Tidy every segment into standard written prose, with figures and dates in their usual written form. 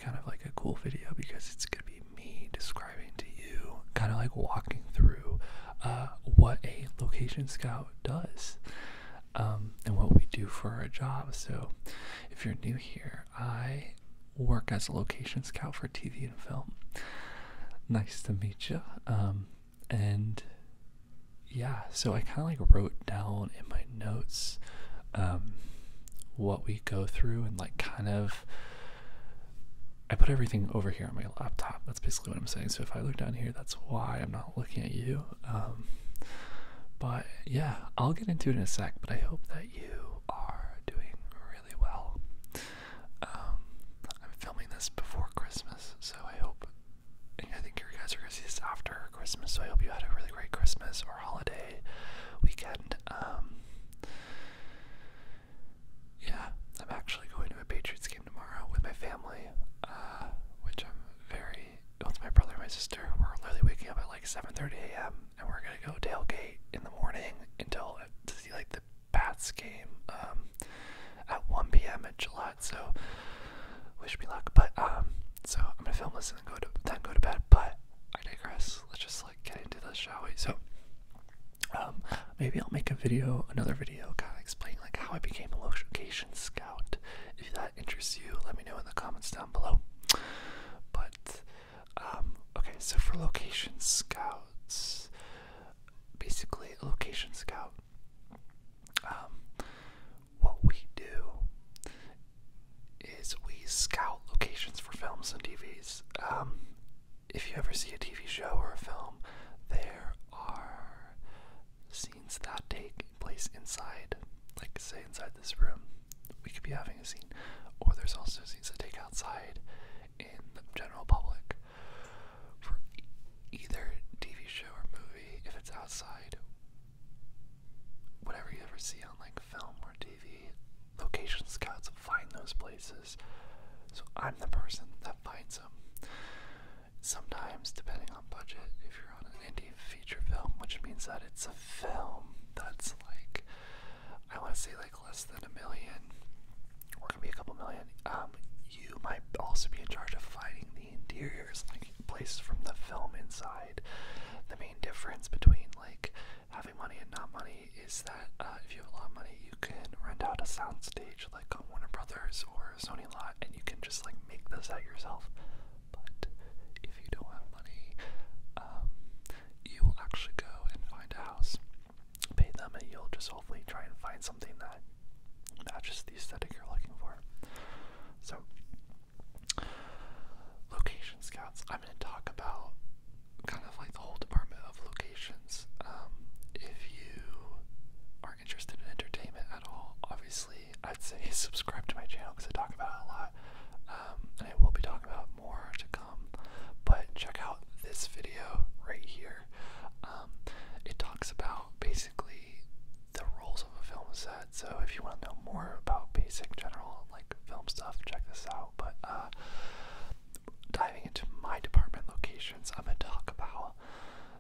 kind of like a cool video because it's gonna be me describing to you, kind of like walking through what a location scout does, and what we do for our job. So if you're new here, I work as a location scout for TV and film. Nice to meet you. And yeah, so I kind of like wrote down in my notes what we go through, and like kind of I put everything over here on my laptop. That's basically what I'm saying. So if I look down here, that's why I'm not looking at you. But yeah, I'll get into it in a sec, but I hope that you are doing really well. I'm filming this before Christmas, so I think you guys are going to see this after Christmas, so I hope you had a really great Christmas or holiday weekend. Yeah, I'm actually going to a Patriots game tomorrow with my family, which I'm with my brother and my sister. We're literally waking up at like 7:30 a.m. and we're going to go tailgate in the morning to see like the Pats game at 1 p.m. at Gillette, so wish me luck. But so I'm gonna film this and then go to bed, but I digress. Let's just like get into this, shall we? So maybe I'll make another video kind of explaining like how I became a location scout. If that interests you, let me know in the comments down below. But okay, so for location scouts, basically a location scout, what we do is we scout locations for films and TVs. If you ever see a TV show or a film, there are scenes that take place inside, like say inside this room, we could be having a scene, or there's also scenes that take outside in the general public. For either TV show or movie, if it's outside, whatever you ever see on like film or TV, location scouts find those places. So I'm the person that finds them. Sometimes, depending on budget, if you're on an indie feature film, which means that it's a film that's like, I want to say like less than $1 million, or it could be a couple million, you might also be in charge of finding the interiors, like places from the film inside. The main difference between like having money and not money is that if you have a lot of money, you can rent out a soundstage like on Warner Brothers or Sony lot, and you can just like make the set yourself. But if you don't have money, you will actually go and find a house, pay them, and you'll just hopefully try and find something that matches the aesthetic you're looking for. So, location scouts, I'm going to talk about kind of like the whole department of locations. If you are interested in entertainment at all, obviously I'd say subscribe to my channel because I talk about it a lot, and I will be talking about more to come. But check out this video right here. It talks about basically the roles of a film set. So if you want to know more about basic general like film stuff, check this out. But diving into my department locations, I'm going to talk about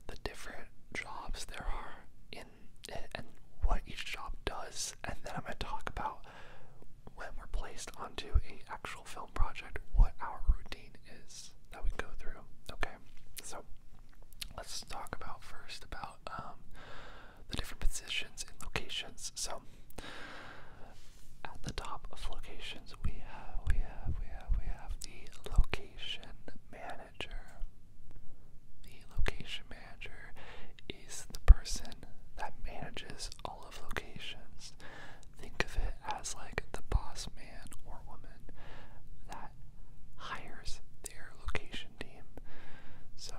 the different jobs there are in it and what each job does, and then I'm going to talk about when we're placed onto a actual film project, what our routine is that we go through. Okay, so let's talk about first about the different positions in locations. So at the top of locations, we have the location manager. The location manager is the person that manages all of locations. Think of it as like the boss man or woman that hires their location team. So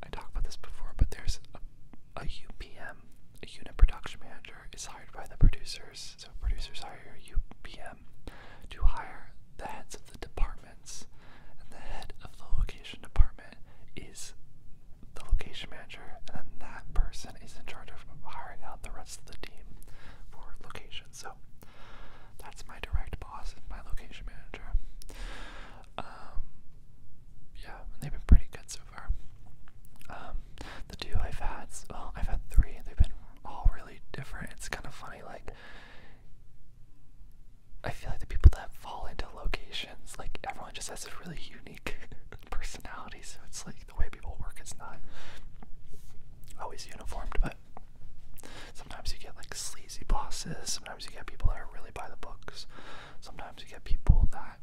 I talked about this before, but there's a UPM, a unit production manager, is just has a really unique personality, so it's like the way people work is not always uniformed, but sometimes you get like sleazy bosses, sometimes you get people that are really by the books, sometimes you get people that,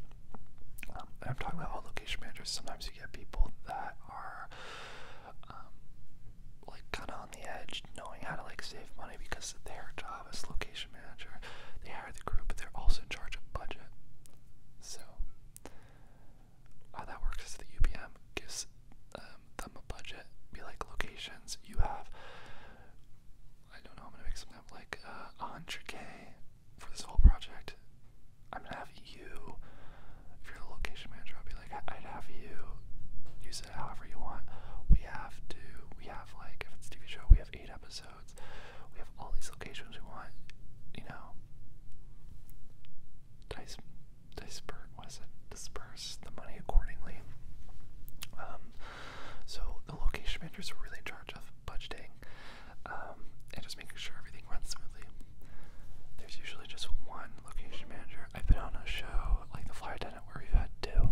I'm talking about all location managers, sometimes you get people that are like kind of on the edge, knowing how to like save money because their job as location manager, they hire the crew, but they're also in charge of budget. So how that works is the UPM gives them a budget, be like locations, you have, I don't know, I'm gonna make something up like 100K for this whole project. I'm gonna have you, if you're the location manager, I'll be like, I'd have you use it however you want. We have like, if it's a TV show, we have 8 episodes. We have all these locations we want, you know, disperse the money accordingly. So the location managers are really in charge of budgeting, and just making sure everything runs smoothly. There's usually just one location manager. I've been on a show like The Flight Attendant where we've had 2.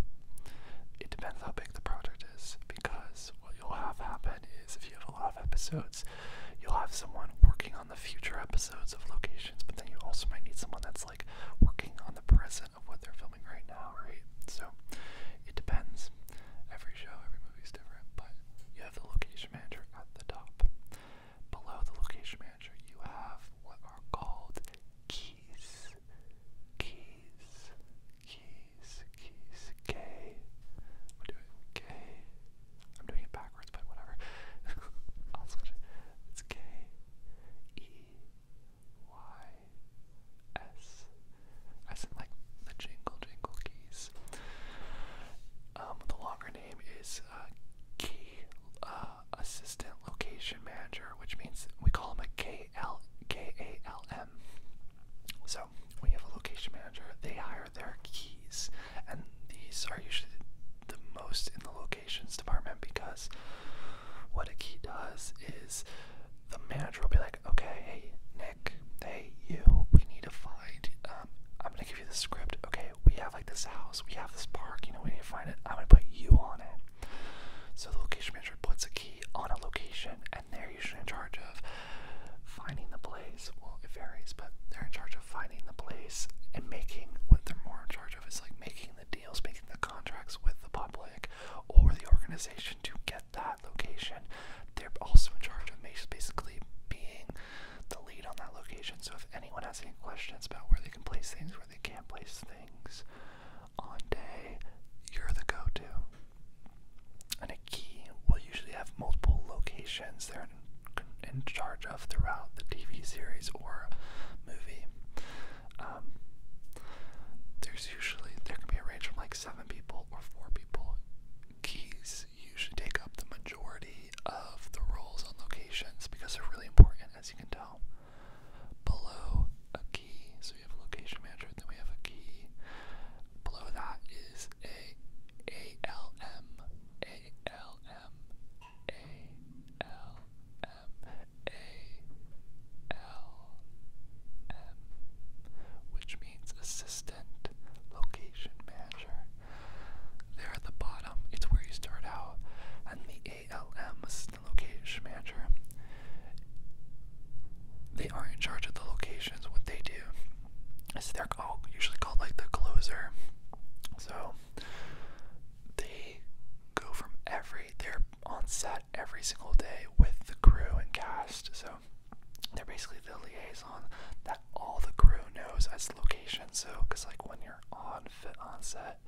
It depends how big the project is, because what you'll have happen is if you have a lot of episodes, you'll have someone working on the future episodes of locations, but then you also might need someone that's like working on the present of what they're filming right now, right? So it depends. Every show, every movie is different, but you have the location manager at the top. Below the location manager, you have what are called keys. Keys. K. I'm doing K. I'm doing it backwards, but whatever. I'll switch it. It's K, E, Y, S. As in like the jingle keys. The longer name is Key Assistant Location Manager, which means we call him a KALM. So when you have a location manager, they hire their keys, and these are usually the most in the locations department, because what a key does is the manager will be like, okay, hey Nick, hey you, we need to find, I'm gonna give you the script, okay, we have like this house, we have this park, you know, we need to find it, I'm gonna put you on it. So the location manager puts a key on a location, and they're usually in charge of finding the place. Well, it varies, but they're in charge of finding the place and making, what they're more in charge of is like making the deals, making the contracts with the public or the organization to get that location. They're also in charge of basically being the lead on that location. So if anyone has any questions about where they can place things, where they can't place things on day, you're the go-to. And a key will usually have multiple locations they're in charge of throughout the TV series or movie. There can be a range from like 7 people or 4 people. Keys usually take up the majority of the roles on locations because they're really important, as you can tell. Below a key, so you have a location manager, then we have a key. Below that is a ALM, which means Assistant Location Manager. There at the bottom, it's where you start out, and the ALM, Assistant Location Manager, they aren't in charge of the locations. What they do is they're usually called like the closer. So they go from they're on set every single day with the crew and cast. So they're basically the liaison that all the crew knows as location. So, because like when you're on set,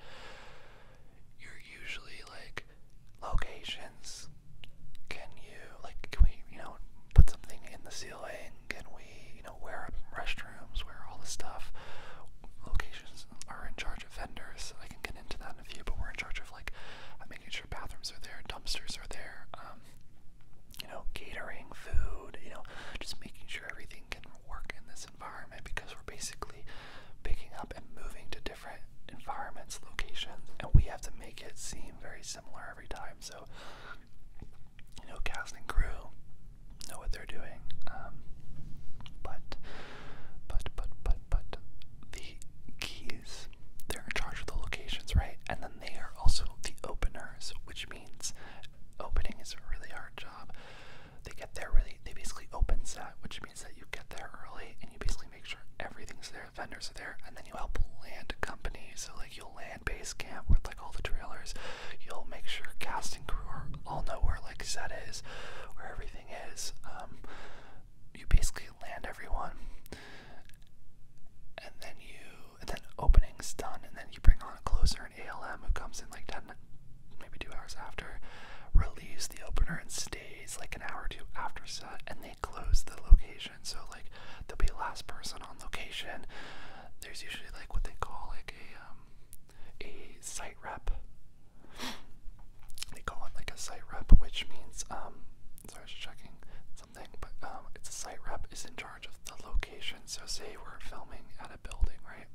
you're usually like, locations, can we, put something in the ceiling? Can we, where are restrooms? Where are all this stuff? Locations are in charge of vendors. I can get into that in a few, but we're in charge of like making sure bathrooms are there, dumpsters are there, catering, food, just making sure everything can work in this environment, because we're basically picking up and moving to different environments, locations, and we have to make it seem very similar every time. So, cast and crew know what they're doing. But the keys, they're in charge of the locations, right? And then they vendors are there, and then you help land companies. So like you'll land base camp with like all the trailers. You'll make sure cast and crew all know where like set is, where everything is. You basically land everyone, and then opening's done, and then you bring on a closer, an ALM, who comes in like 10, maybe 2 hours after, relieves the opener and stays like an hour or two after set, and they close the location. So like there'll be last person on location. There's usually like what they call like a site rep. They call it like a site rep, which means sorry, I was just checking something, but it's a site rep is in charge of the location. So say we're filming at a building, right?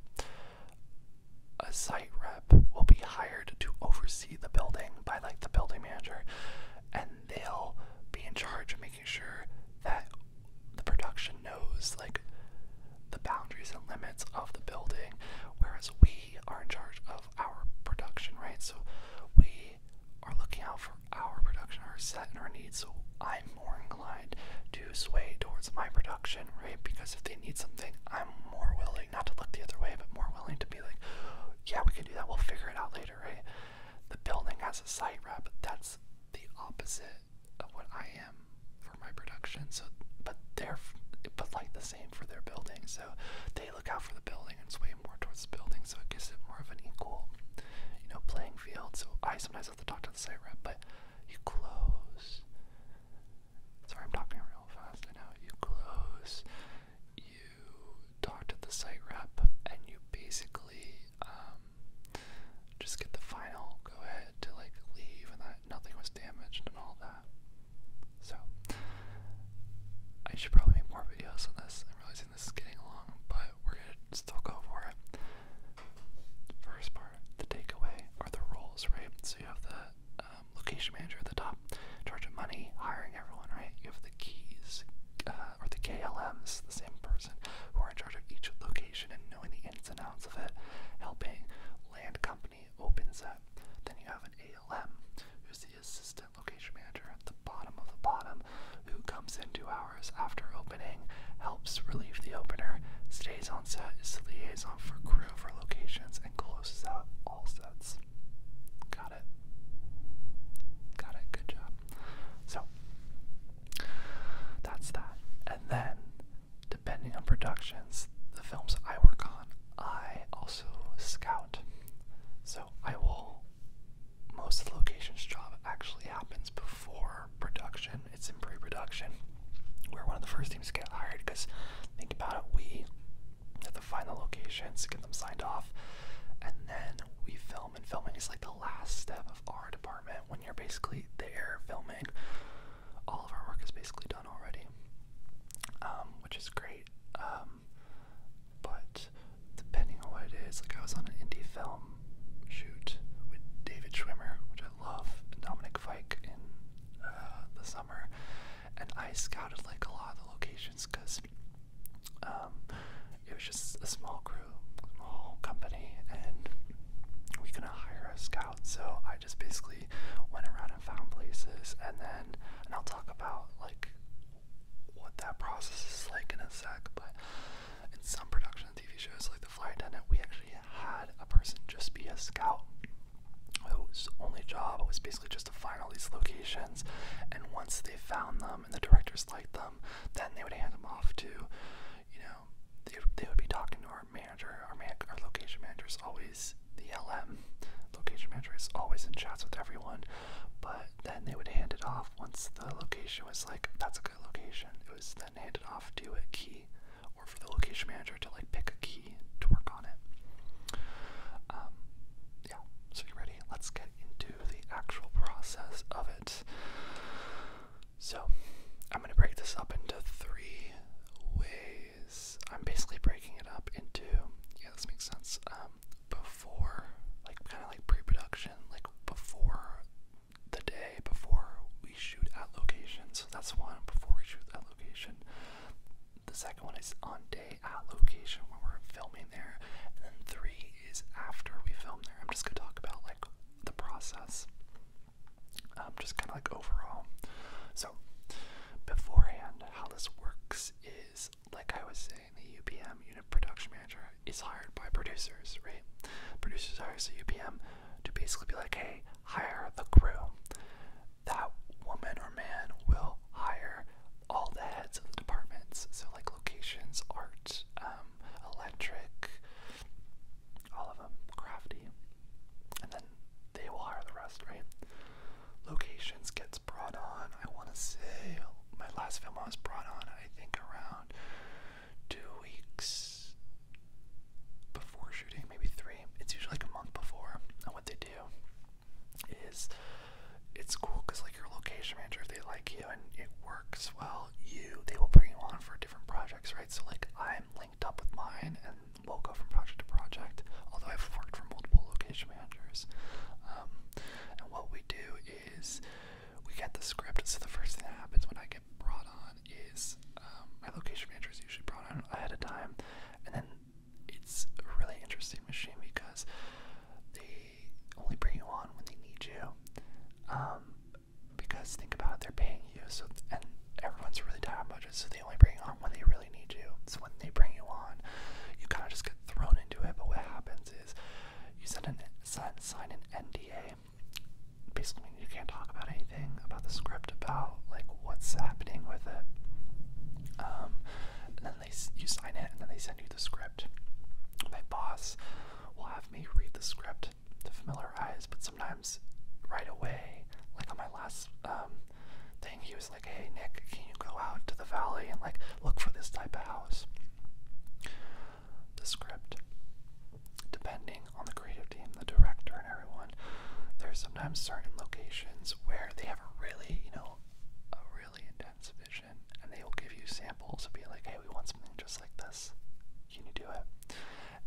A site rep will be hired to oversee the building by like the building manager, and they'll be in charge of making sure that the production knows like the boundaries and limits of the building, whereas we are in charge of our production, right? So we are looking out for our production, our set, and our needs. So I'm more inclined to sway towards my production, right? Because if they need something, I'm more willing, not to look the other way, but more willing to be like, yeah, we can do that, we'll figure it out later, right? The building has a site rep, that's the opposite of what I am for my production. So, but like the same for their building. So they look out for the building and sway more towards the building. So it gives it more of an equal, playing field. So I sometimes have to talk to the site rep, but you close. Sorry, I'm talking real fast. I know. You close. You talk to the site rep, and you basically just get the final go ahead to like leave, and that nothing was damaged and all that. So I should probably make more videos on this. I'm realizing this is getting long, but we're gonna still go for it. First part, the takeaway, are the roles, right? So you have the location manager at the top, in charge of money, hiring everyone, right? You have the keys, or the KLMs, the same person, who are in charge of each location and knowing the ins and outs of it, helping land company open set. Then you have an ALM, who's the assistant location manager at the bottom of the bottom, who comes in 2 hours after opening, helps relieve the opener, stays on set, is the liaison for crew for locations, and closes out all sets. Got it? Got it, good job. So, that's that. And then, depending on productions, the films I work on, I also scout. So most of the locations job actually happens before production. It's in pre-production. We're one of the first teams to get hired because, think about it, we have to find the locations, get them signed off, and then we film. And filming is like the last step of our department. When you're basically there filming, all of our work is basically done already, which is great. But depending on what it is, like I was on an indie film shoot with David Schwimmer, which I love, and Dominic Fike in the summer, and I scouted like a lot of the locations because it was just a small crew, small company, and we couldn't hire a scout. So I just basically went around and found places, and I'll talk about like what that process is like in a sec. But in some production TV shows, like The Flight Attendant, we actually had a person just be a scout whose only job was basically just to find all these locations, and once they found them and the directors liked them, then they would hand them off to, they would be talking to our manager. Our location manager is always the LM. Location manager is always in chats with everyone, but then they would hand it off once the location was like, that's a good location. It was then handed off to a key, or for the location manager to like pick a key to work on it. Yeah, so you ready? Let's get into the actual process of it. So I'm going to break this up into 3 ways. I'm basically breaking it up into, yeah, this makes sense, before, like kind of like pre-production, like before the day, before we shoot at location. So that's one, before we shoot at location. is hired by producers, right? Producers hire UPM to basically be like, hey, hire the crew. That woman or man will hire all the heads of the departments, so like locations, art, electric, all of them, crafty, and then they will hire the rest, right? Locations gets brought on, I want to say, my last film I was brought on, I think around 2 weeks before shooting, maybe 3. It's usually like a month before, and what they do is, it's cool because like your location manager, if they like you and it works well, they will bring you on for different projects, right? So like I'm linked up with mine and we'll go from project to project, although I've worked for multiple location managers. And what we do is we get the script. So the first thing that happens when I get brought on is my location manager is usually brought on ahead of time, and then it's a really interesting machine because they only bring you on when they need you. Because think about it, they're paying you, so, and everyone's really tight on budget, so they only bring you on when they really need you. So when they bring you on, you kind of just get thrown into it. But what happens is you sign an NDA. Basically, you can't talk about anything about the script, about like what's happening with it. And then you sign it, and then they send you the script. My boss will have me read the script to familiarize, but sometimes right away, like on my last thing, he was like, hey Nick, can you go out to the valley and like look for this type of house? The script, depending on the creative team, the director and everyone, there's sometimes certain locations where they have a really intense vision, and they will give you samples and be like, hey, we want something just like this, can you do it?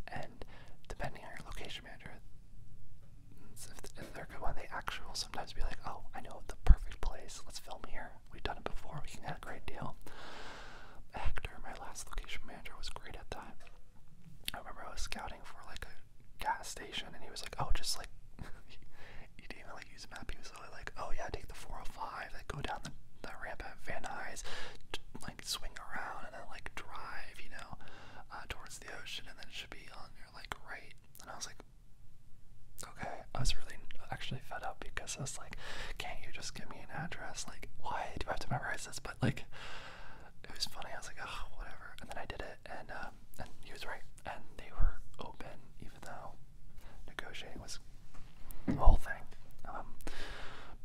And depending on your location manager, if they're good one, they actually will sometimes be like, oh, I know the perfect place, let's film here, we've done it before, we can get a great deal. Hector, my last location manager, was great at that. I remember I was scouting for like a gas station, and he was like, oh, just like he didn't even like use a map. He was really like, oh yeah, take the 405, like go down the ramp at Van Nuys, like swing around and then like drive, towards the ocean, and then it should be on your like right. And I was like, okay. I was really actually fed up because I was like, can't you just give me an address? Like, why do I have to memorize this? But like, it was funny. I was like, oh, whatever. And then I did it, and he was right, and they were open, even though negotiating was the whole thing.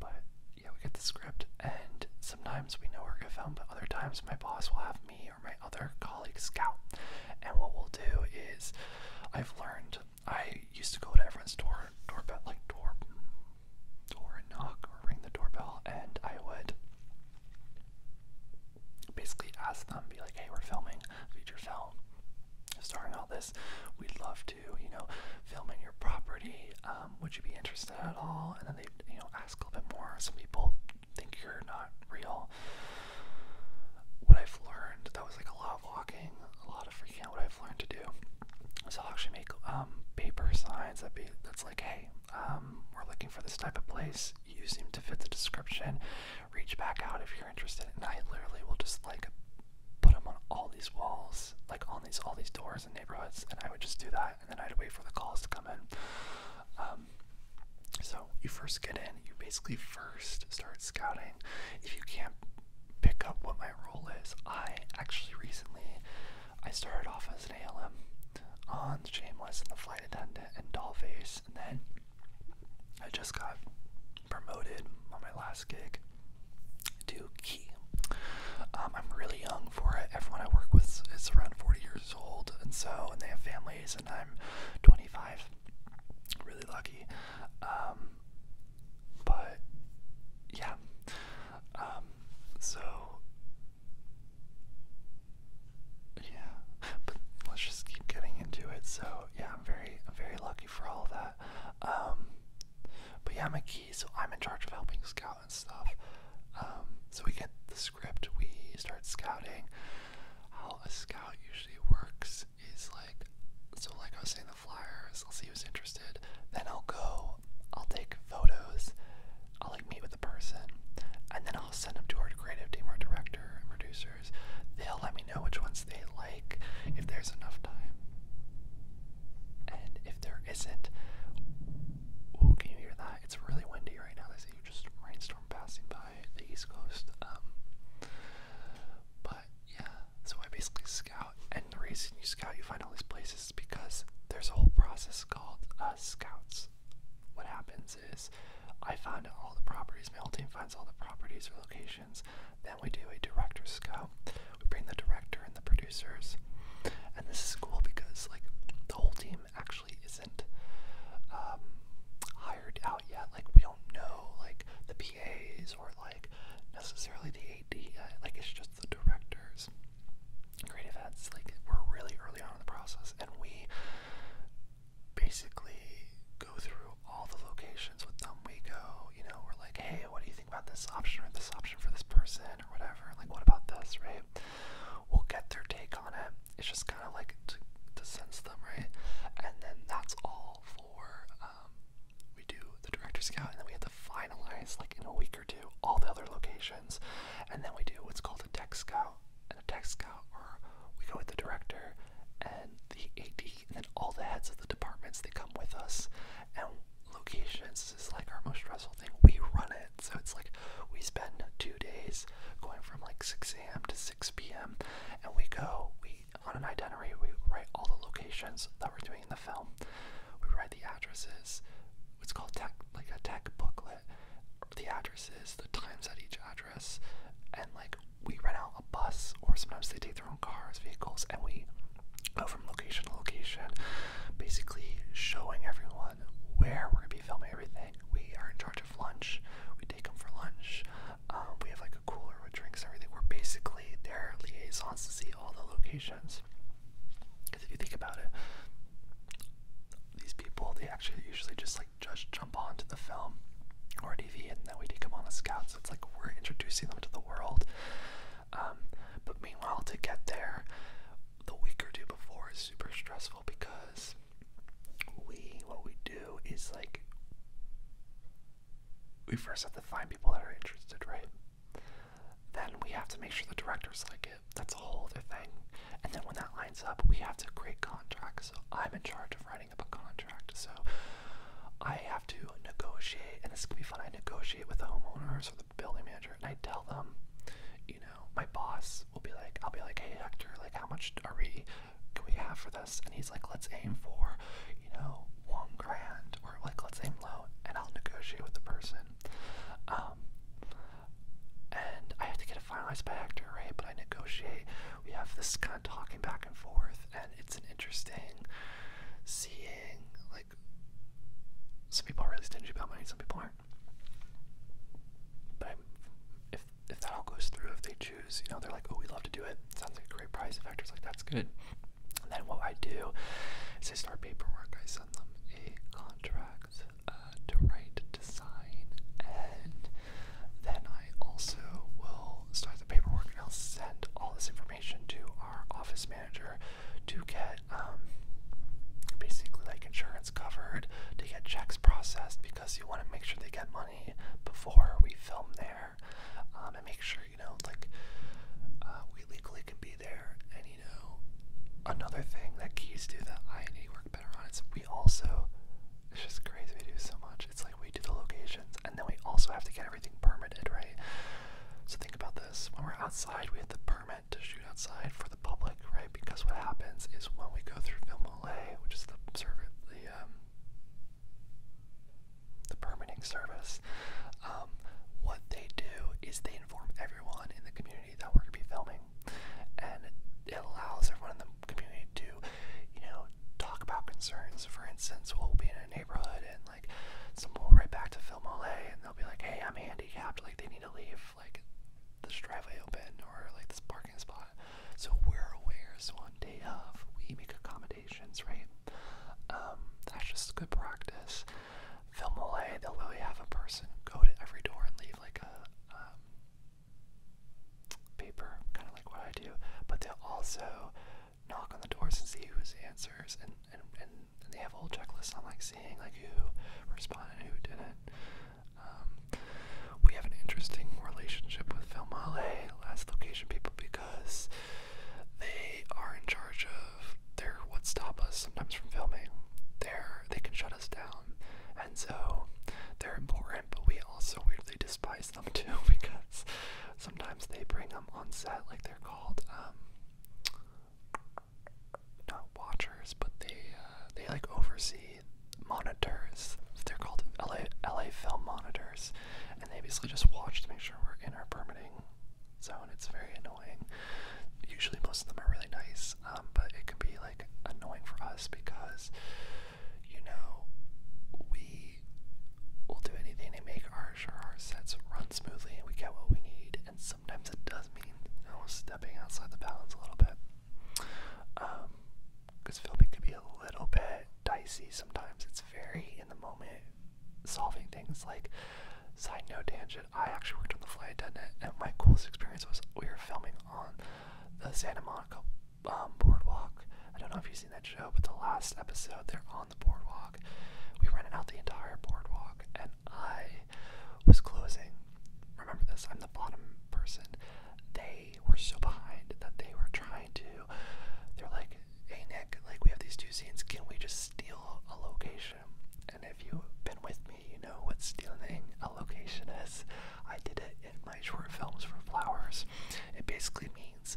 But yeah, we get the script, and sometimes we know we're gonna film, but other times my boss will have me or my other colleagues scout. And what we'll do is, I've learned, I used to go to everyone's doorbell, like door and knock or ring the doorbell, and I would basically ask them, be like, hey, we're filming a feature film, starring all this, we'd love to, film in your property, would you be interested at all? And then they, ask a little bit more. Some people think you're not real. What I've learned, that was like a lot of walking, a lot of freaking out. What I've learned to do is I'll actually make paper signs that's like, hey, we're looking for this type of place, you seem to fit the description, reach back out if you're interested. And I literally will just like put them on all these walls, like on all these doors in neighborhoods, and I would just do that, and then I'd wait for the calls to come in. So you first get in, you basically first start scouting. If you can't pick up what my role is, I actually recently, I started off as an ALM on Shameless and the flight attendant and Dollface, and then I just got promoted on my last gig to Key. I'm really young for it. Everyone I work with is around 40 years old, and they have families, and I'm 25. Really lucky. But yeah. So yeah. But let's just keep getting into it. So yeah, I'm very lucky for all of that. But yeah, I'm a Key, so I'm in charge of helping scout and stuff. So we get the script, we start scouting. How a scout usually works is like, so like I was saying, the flyers, I'll see who's interested, then I'll take photos, I'll like meet with the person, and then I'll send them to our creative team, our director and producers. They'll let me know which ones they like, if there's enough time. scouts, what happens is I find all the properties, my whole team finds all the properties or locations, then we do a director's scout. We bring the director and the producers, and this is cool because like the whole team actually isn't hired out yet. Like we don't know like the PAs or like necessarily the AD yet. Like it's just the directors, creative heads. Like we're really early on in the process, and we basically go through all the locations with them. We go, you know, we're like, hey, what do you think about this option or this option for this person or whatever? Like, what about this, right? We'll get their take on it. It's just kind of like to sense them, right? And then that's all for, we do the director scout, and then we have to finalize, like in a week or two, all the other locations. And then we do what's called a tech scout. And a tech scout, or we go with the director and the AD, and then all the heads of the departments, they come with us. And locations is like our most stressful thing. We run it, so it's like we spend 2 days going from like 6 a.m. to 6 p.m. and we on an itinerary, we write all the locations that we're doing in the film. We write the addresses. It's called like a tech booklet. The addresses, the times at each address, and like we rent out a bus, or sometimes they take their own cars, vehicles, and we go from location to location, basically showing everyone where we're going to be filming everything. We are in charge of lunch. We take them for lunch. We have like a cooler with drinks and everything. We're basically their liaisons to see all the locations. Because if you think about it, these people, they actually usually just jump onto the film or TV, and then we take them on a scout. So it's like we're introducing them to the world. But meanwhile, to get there, the week or two before is super stressful because what we do is like we first have to find people that are interested, right? Then we have to make sure the directors like it. That's a whole other thing. And then when that lines up, we have to create contracts. So I'm in charge of writing up a contract. So I have to negotiate, and this can be fun. I negotiate with the homeowners or the building manager, and I tell them, you know, my boss will be like, I'll be like, hey Hector, like how much can we have for this? And he's like, let's aim for, you know, $1,000, or like let's aim low, and I'll negotiate with the person. And I have to get it finalized by Hector, right? But I negotiate. We have this kind of talking back and forth, and it's an interesting seeing, like, some people are really stingy about money, some people aren't. But if that all goes through, if they choose, you know, they're like, oh, we'd love to do it. Sounds like a great price. If Hector's like, that's good. And then what I do is I start paperwork. I send them a contract to write, to sign, and then I also will start the paperwork, and I'll send all this information to our office manager to get basically like insurance covered, to get checks processed, because you want to make sure they get money before we film there, and make sure, you know, like we legally can be there. And you know, another thing that keys do that I need to work better on is we also, it's just crazy, we do so much. It's like we do the locations, and then we also have to get everything permitted, right? So think about this. When we're outside, we have the permit to shoot outside for the public, right? Because what happens is when we go through Film LA, which is the permitting service, what they do is they inform everyone in the community that we're going to be filming, and it allows everyone in the community to, you know, talk about concerns. For instance, we'll be in a neighborhood, and like someone will write back to Film LA, and they'll be like, hey, I'm handicapped, like they need to leave like this driveway open, or like this parking spot. So we're aware, so on day of, we make accommodations, right? That's just good practice. Film LA, they'll literally have a person go to every door and leave like a paper, kind of like what I do, but they'll also knock on the doors and see who answers, and they have a whole checklist on like seeing like who responded and who didn't. We have an interesting relationship with Film LA, last location people, because they are in charge of what stop us sometimes from filming. They can shut us down, and so they're important, but we also weirdly despise them too, because sometimes they bring them on set, like they're called not watchers, but they like oversee, monitor racy sometimes. It's very in the moment, solving things. Like, side note tangent, I actually worked on the flight attendant, and my coolest experience was we were filming on the Santa Monica boardwalk. I don't know if you've seen that show, but the last episode, they're on the boardwalk. We rented out the entire boardwalk, and I was closing. Remember this, I'm the bottom person. They were so behind that they were trying to, they're like, hey Nick, like we have these 2 scenes, can we just steal a location? And if you've been with me, you know what stealing a location is. I did it in my short films for Flowers. It basically means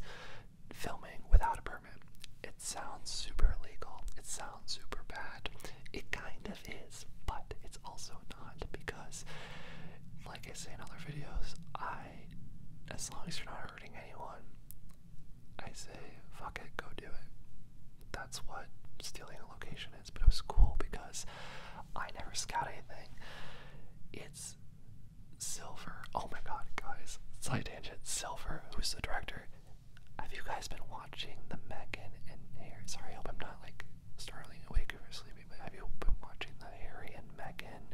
filming without a permit. It sounds super illegal. It sounds super bad. It kind of is, but it's also not, because like I say in other videos, as long as you're not hurting anyone, I say, fuck it, go do it. That's what stealing a location is. But it was cool because I never scout anything. It's Silver. Oh my god, guys. Side tangent. Silver, who's the director. Have you guys been watching the Megan and Harry? Sorry, I hope I'm not like startling awake if you're sleeping, but have you been watching the Harry and Megan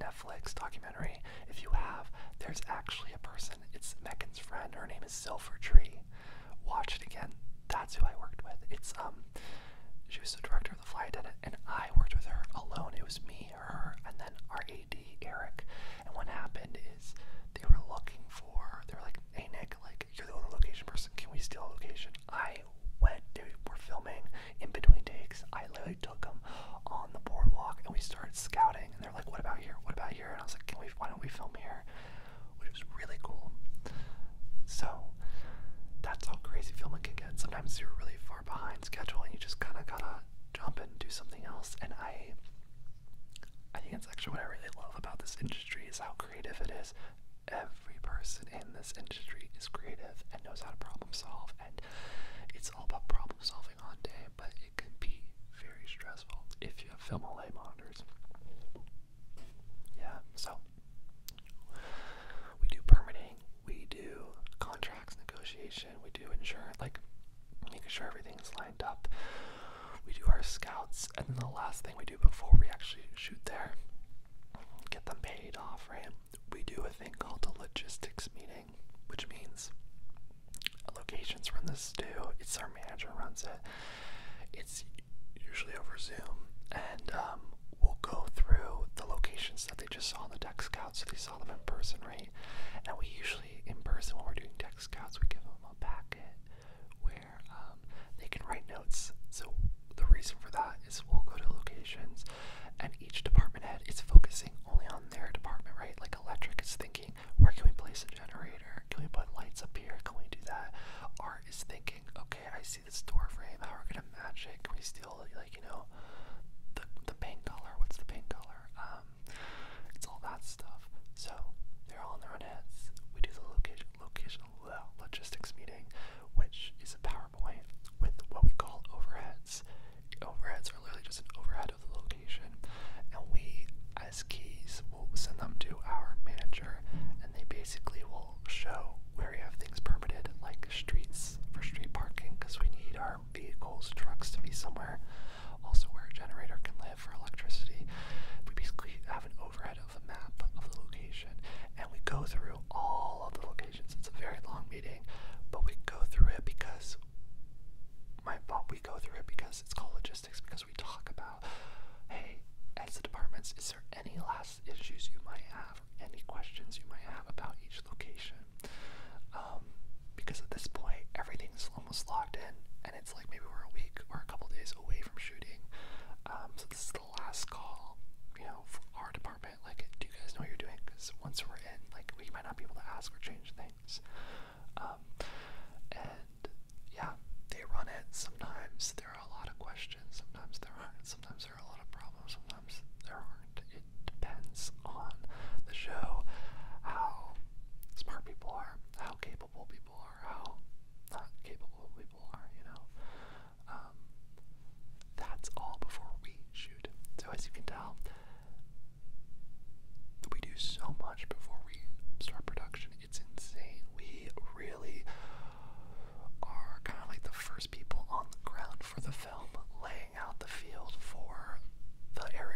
Netflix documentary? If you have, there's actually a person, it's Megan's friend, her name is Silver Tree. Watch it again. That's who I worked with. It's she was the director of the flight attendant, and I worked with her alone. It was me, her, and then our AD, Eric. And what happened is they were looking for, they were like, hey Nick, like, you're the only location person, can we steal a location? I went, dude, we're filming in between takes. I literally took them on the boardwalk and we started scouting, and they're like, what about here? What about here? And I was like, why don't we film here? Which was really cool. So that's how crazy filming can get. Sometimes you're really far behind schedule and you just kind of gotta jump and do something else. And I think that's actually what I really love about this industry, is how creative it is. Every person in this industry is creative and knows how to problem solve, and it's all about problem solving on day, but it can be very stressful if you have film LA monitors. Yeah, so we do permitting, we do contracts negotiation, we do insurance, like making sure everything's lined up. We do our scouts, and then the last thing we do before we actually shoot there, get them paid off, right? We do a thing called a logistics meeting, which means locations run this too. It's our manager runs it. It's usually over Zoom, and we'll go through the locations that they just saw in the tech scouts, so they saw them in person, right? And we usually, in person, when we're doing tech scouts, we give them a packet where they can write notes. So the reason for that is we'll go to locations, and each department head is focusing only on their department, right? Like electric is thinking, where can we place a generator? Can we put lights up here? Can we do that? Art is thinking, okay, I see this door frame, how are we gonna match it? Can we steal, like, you know, the paint color? What's the paint color? It's all that stuff. So they're all in their own heads. We do the logistics meeting, which is a PowerPoint with what we call overheads. Overheads are literally just an overhead of the location, and we, as keys, will send them to our manager, and they basically will show where we have things permitted, like streets for street parking, because we need our vehicles, trucks to be somewhere. Also where a generator can live for electricity. We basically have an overhead of a map of the location, and we go through all of the locations. It's a very long meeting, but we go through it because it's called logistics, because we talk about, hey, as the departments, is there any last issues you might have, or any questions you might have about each location? Because at this point, everything's almost locked in, and it's like maybe we're a week or a couple days away from shooting. So this is the last call, you know, for our department. Like, do you guys know what you're doing? Because once we're in, like, we might not be able to ask or change things.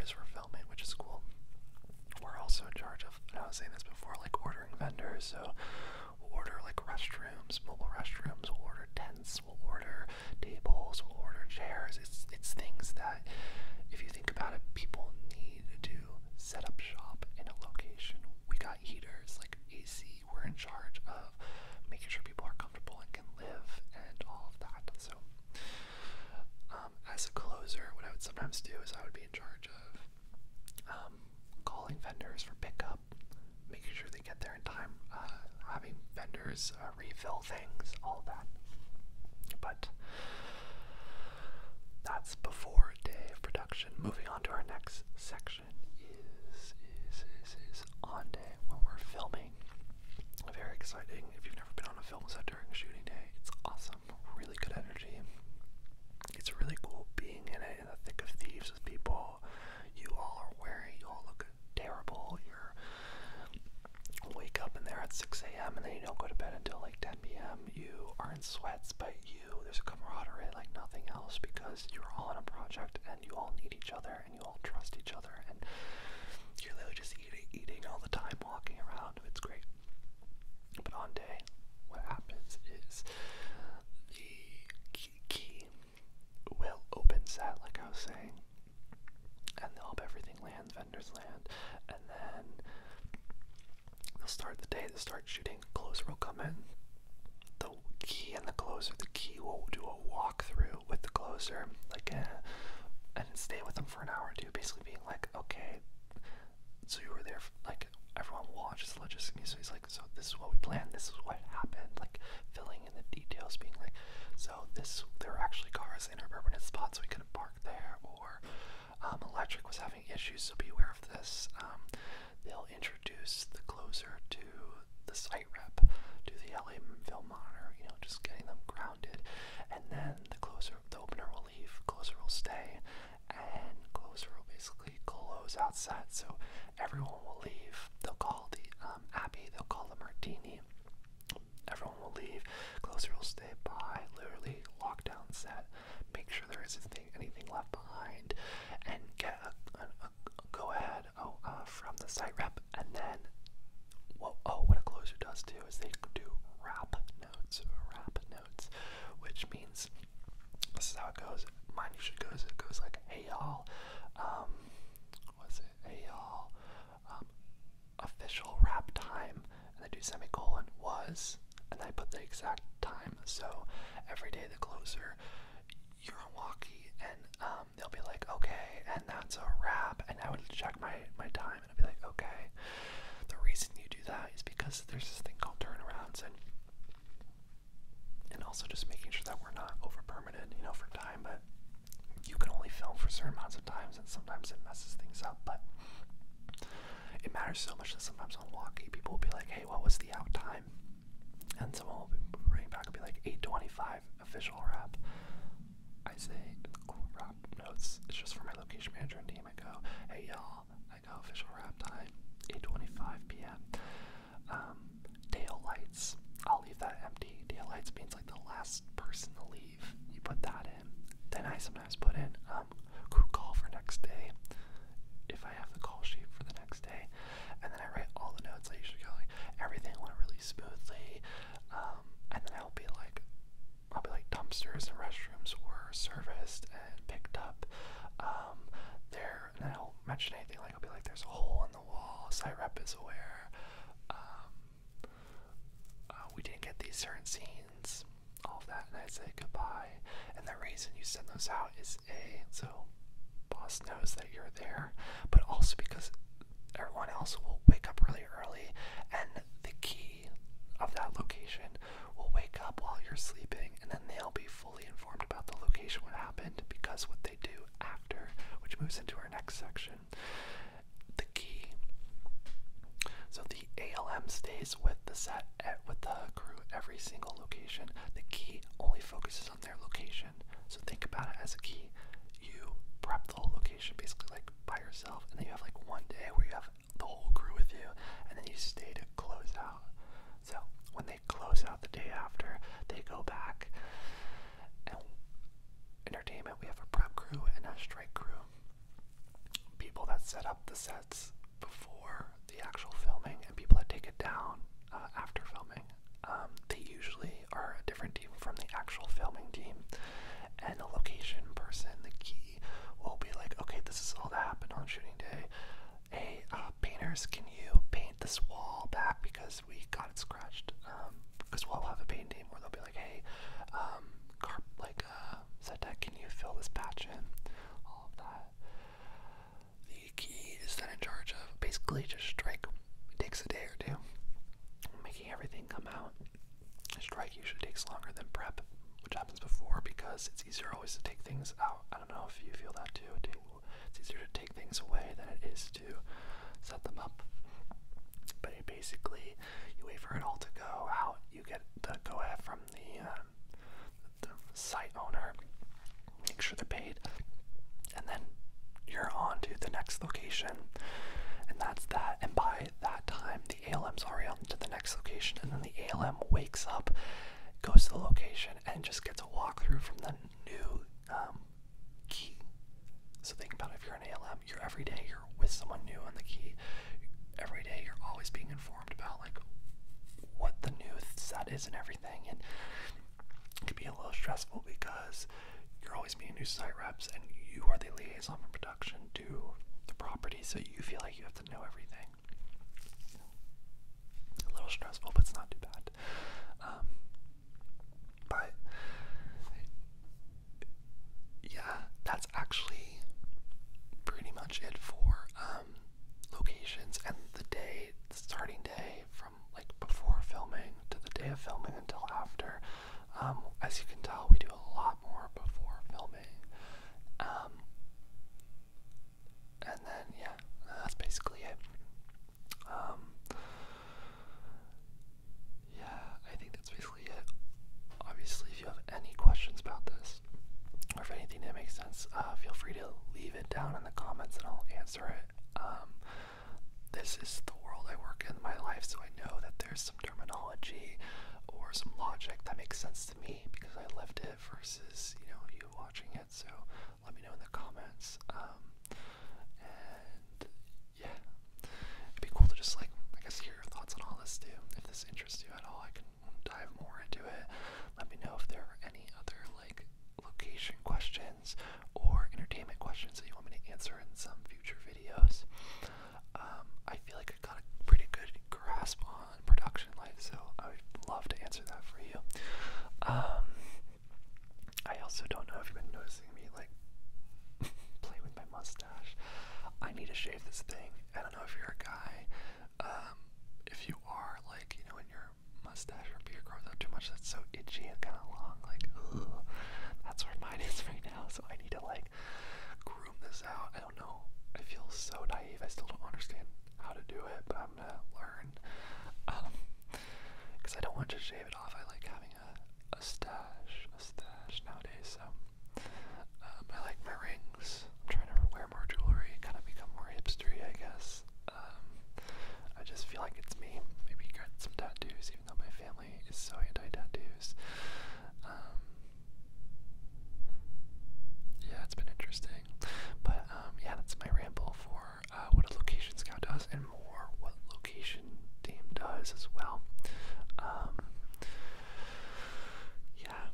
as we're filming, which is cool. We're also in charge of, and I was saying this before, like ordering vendors. So we'll order like restrooms, mobile restrooms, we'll order tents, we'll order tables, we'll order chairs. It's things that, if you think about it, people need to set up shop in a location. We got heaters, like AC. We're in charge of making sure people are comfortable and can live and all of that. So as a closer, what I would sometimes do is I would be in charge of calling vendors for pickup, making sure they get there in time, having vendors refill things, all that. But that's before a day of production. Moving on to our next section is on day, when we're filming. Very exciting. If you've never been on a film set during a shooting day, it's awesome. Really good energy. It's really cool being in it, in the thick of thieves with people. You all look terrible. You wake up and they're at 6 a.m. and then you don't go to bed until like 10 p.m. You are in sweats, but there's a camaraderie like nothing else, because you're all on a project and you all need each other and you all trust each other, and you're literally just eating all the time, walking around. It's great. But on day, what happens is the key will open set, like I was saying, and they'll help everything land, vendors land, and then they'll start the day, they'll start shooting, closer will come in, the key and the closer, the key will do a walkthrough with the closer, and stay with them for an hour or two, basically being like, okay, so you were there, like, everyone watches the logistics, so he's like, so this is what we planned, this is what happened, like, filling in the details, being like, so there were actually cars in a permanent spot, so we couldn't park there, or electric was having issues, so be aware of this. They'll introduce the closer to the site rep, to the LA film monitor, just getting them grounded, and then the opener will leave, closer will stay, and closer will basically close out set, so everyone will leave. They'll call the Abby, they'll call the Martini, everyone will leave, closer will stay by, literally lock down set, make sure there isn't anything left behind, and get a go ahead from the site rep. And then what a closer does too is they do wrap notes, which means, this is how it goes, mine usually goes, it goes like, hey y'all, official wrap time, and I do semicolon, was, and I put the exact time. So every day the closer, you're on walkie, and they'll be like, okay, and that's a wrap, and I would check my time, and I'd be like, okay. The reason you do that is because there's this thing called turnarounds, and also just making sure that we're not over permitted, for time, but you can only film for certain amounts of times, and sometimes it messes things up. But it matters so much that sometimes on walkie, people will be like, hey, what was the out time? And someone will be bringing back and be like, 8:25 official wrap. I say, wrap notes, it's just for my location manager and team. I go, hey y'all, I go official wrap time, 8:25 p.m. Tail lights, I'll leave that empty. Tail lights means like the last person to leave. You put that in. Then I sometimes put in crew call for next day, if I have the call sheet for the next day, and then I write all the notes. I usually go like, everything went really smoothly, and then I'll be like dumpsters and restrooms were serviced and picked up there, and then I won't mention anything, like I'll be like, there's a hole in the wall, site rep is aware, we didn't get these certain scenes, all of that, and I say goodbye. And the reason you send those out is so boss knows that you're there, but also because everyone else will wake up really early, and the key of that location will wake up while you're sleeping, and then they'll be fully informed about the location, what happened, because what they do after, which moves into our next section, the key. So the ALM stays with the set, with the crew, every single location. The key only focuses on their location. So think about it as a key. You prep the whole location basically like by yourself, and then you have like one day where you have the whole crew with you, and then you stay to close out. So when they close out the day after, they go back, and entertainment, we have a prep crew people that set up the sets before the actual filming and people that take it down after filming. They usually are a different team from the actual filming team, and the location person, the key, will be like, okay, this is all that happened on shooting day. Hey, painters, can you paint this wall back because we got it scratched? Because we'll have a paint team where they'll be like, hey, set deck, can you fill this patch in? All of that. The key is then in charge of basically just strike. It takes a day or two, making everything come out. Strike usually takes longer than prep, which happens before because it's easier always to take things out. I don't know if you feel that too. It's easier to take things away than it is to set them up. But basically, you wait for it all to go out. You get the go ahead from the site owner. Make sure they're paid, and then you're on to the next location, and that's that. And by that time, the ALM's already on to the next location, and then the ALM wakes up, goes to the location, and just gets a walkthrough from the new key. So think about it, if you're an ALM, you're every day you're with someone new on the key. Every day you're always being informed about like what the new set is and everything, and it can be a little stressful because you're always meeting new site reps and you are the liaison from production to the property, so you feel like you have to know everything. A little stressful, but it's not too bad. But yeah, that's actually pretty much it for locations and the day, the starting day from like before filming to the day of filming until after. As you can tell, we do a lot more before filming. And then, yeah, that's basically it. Yeah, I think that's basically it. Obviously, if you have any questions about this, or if anything that makes sense, feel free to leave it down in the comments and I'll answer it. This is the world I work in my life, so I know that there's some terminology or some logic that makes sense to me because I lived it versus, you know, you watching it. So let me know in the comments. And yeah, it'd be cool to just like, I guess, hear your thoughts on all this too. If this interests you at all, I can dive more into it. Let me know if there are any other like location questions or entertainment questions that you want me to answer in some future videos. I feel like I got a pretty good grasp on production life, so I would love to answer that for you. I also don't know if you've been noticing me like play with my mustache. I need to shave this thing. I don't know if you're a guy. If you are, like, you know, when your mustache or beard grows out too much, that's so itchy and kind of long. Like, ugh, that's where mine is right now. So I need to like groom this out. I don't know. I feel so naive. I still don't understand how to do it, but I'm gonna learn. Because I don't want to shave it off. I like having a stash nowadays. So I like my rings. I'm trying to wear more jewelry, kind of become more hipstery, I guess. I just feel like it's me. Maybe get some tattoos, even though my family is so anti-tattoos. Yeah, it's been interesting. But yeah, that's my ramble for what a location scout does, and more what location team does as well. Yeah,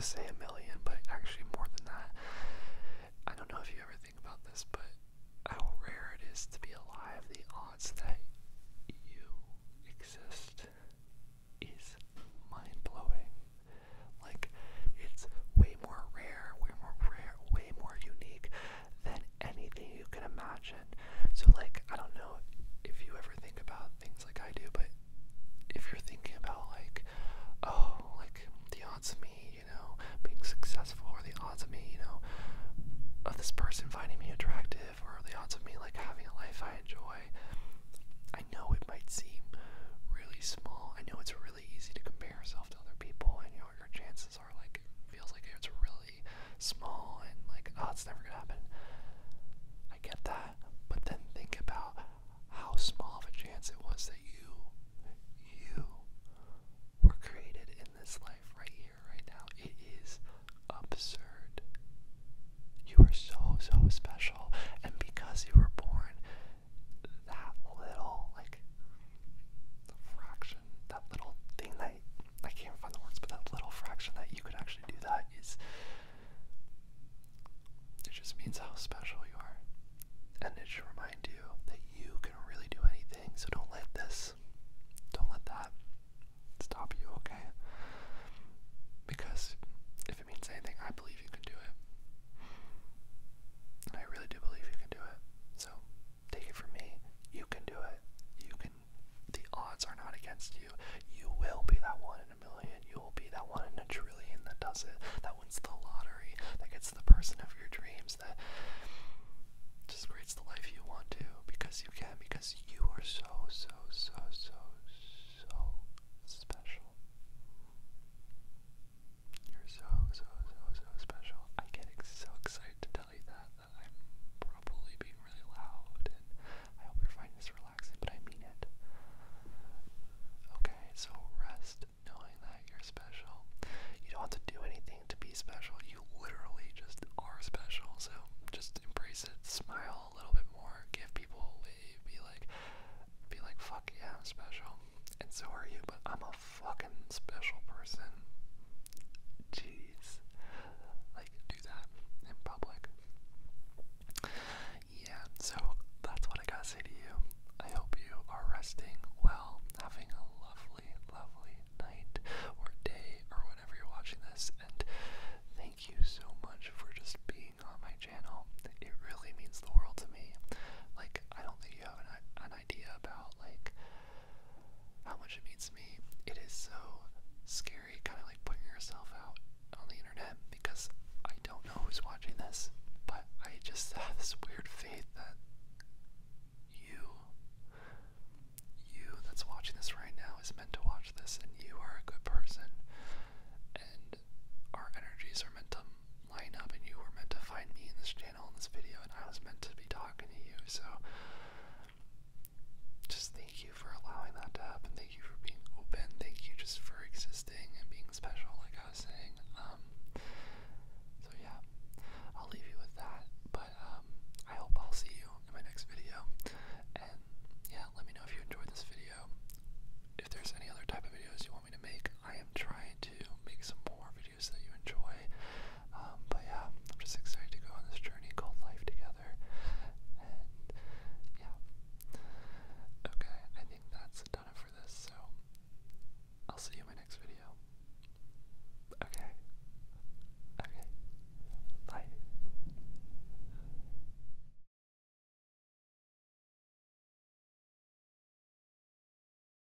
say $1